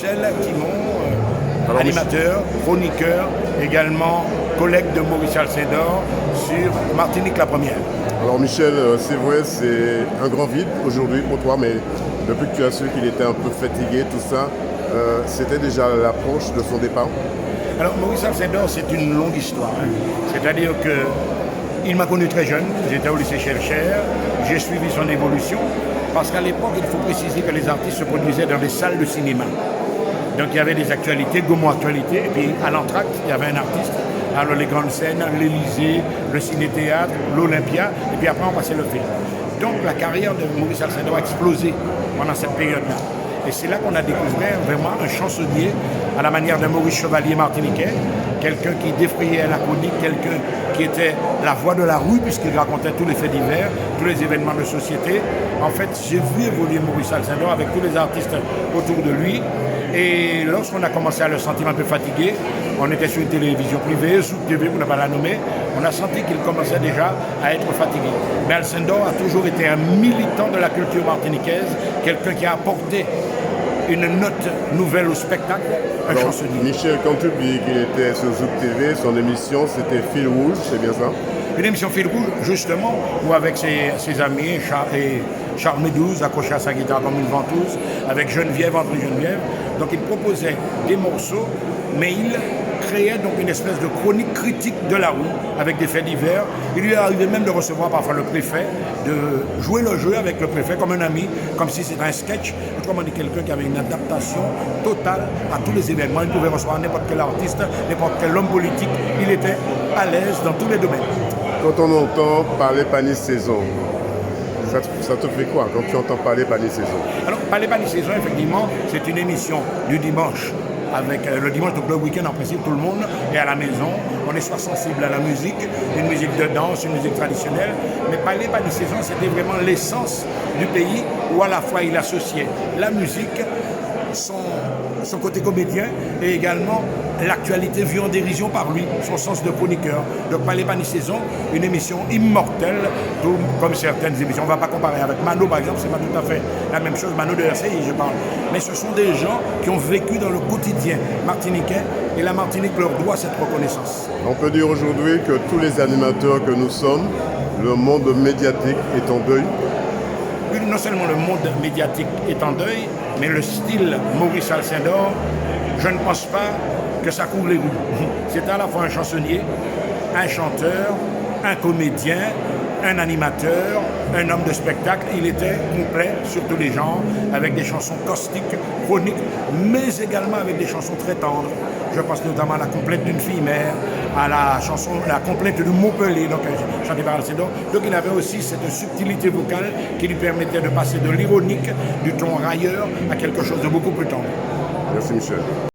Michel Timon, animateur, chroniqueur, également collègue de Maurice Alcindor sur Martinique la Première. Alors Michel, c'est vrai, c'est un grand vide aujourd'hui pour toi, mais depuis que tu as su qu'il était un peu fatigué, tout ça, c'était déjà l'approche de son départ? Alors Maurice Alcindor, c'est une longue histoire. C'est-à-dire qu'il m'a connu très jeune, j'étais au lycée Cherchère, j'ai suivi son évolution, parce qu'à l'époque, il faut préciser que les artistes se produisaient dans des salles de cinéma. Donc il y avait des actualités, Gaumont Actualité, et puis à l'entracte, il y avait un artiste. Alors les grandes scènes, l'Élysée, le ciné-théâtre, l'Olympia, et puis après on passait le film. Donc la carrière de Maurice Alcindor a explosé pendant cette période-là. Et c'est là qu'on a découvert vraiment un chansonnier à la manière d'un Maurice Chevalier martiniquais, quelqu'un qui défrayait la chronique, quelqu'un qui était la voix de la rue puisqu'il racontait tous les faits divers, tous les événements de société. En fait, j'ai vu évoluer Maurice Alcindor avec tous les artistes autour de lui. Et lorsqu'on a commencé à le sentir un peu fatigué, on était sur une télévision privée, sous TV pour ne pas la nommer, on a senti qu'il commençait déjà à être fatigué. Mais Alcindor a toujours été un militant de la culture martiniquaise, quelqu'un qui a apporté une note nouvelle au spectacle, un chansonnier. Michel, quand tu dis qu'il était sur Zouk TV, son émission c'était Fil Rouge, c'est bien ça? Une émission Fil Rouge, justement, où avec ses amis, Charles Médouze, accroché à sa guitare comme une ventouse, avec Geneviève, André Geneviève. Donc il proposait des morceaux, mais il créait donc une espèce de chronique critique de la rue, avec des faits divers. Il lui est arrivé même de recevoir parfois le préfet, de jouer le jeu avec le préfet comme un ami, comme si c'était un sketch. Autrement dit, quelqu'un qui avait une adaptation totale à tous les événements. Il pouvait recevoir n'importe quel artiste, n'importe quel homme politique. Il était à l'aise dans tous les domaines. Quand on entend parler Panis Saison, ça te fait quoi quand tu entends parler Panis Saison? Alors, Parler Panis Saison, effectivement, c'est une émission du dimanche. Avec le dimanche, donc le week-end, en principe, tout le monde est à la maison. On est soit sensible à la musique, une musique de danse, une musique traditionnelle. Mais Parler Panis Saison, c'était vraiment l'essence du pays où à la fois il associait la musique, son côté comédien et également l'actualité vue en dérision par lui, son sens de chroniqueur. Donc Parler Panis Saison, une émission immortelle, tout comme certaines émissions. On ne va pas comparer avec Mano par exemple, c'est pas tout à fait la même chose, Mano de RCI je parle. Mais ce sont des gens qui ont vécu dans le quotidien martiniquais et la Martinique leur doit cette reconnaissance. On peut dire aujourd'hui que tous les animateurs que nous sommes, le monde médiatique est en deuil. Non seulement le monde médiatique est en deuil, mais le style Maurice Alcindor, je ne pense pas que ça couvre les rues. C'est à la fois un chansonnier, un chanteur, un comédien, un animateur, un homme de spectacle. Il était complet sur tous les genres, avec des chansons caustiques, chroniques, mais également avec des chansons très tendres. Je pense notamment à la complète d'une fille mère, à la complète de Montpellier, donc chantée par Alcindor. Donc il avait aussi cette subtilité vocale qui lui permettait de passer de l'ironique, du ton railleur, à quelque chose de beaucoup plus tendre. Merci Michel.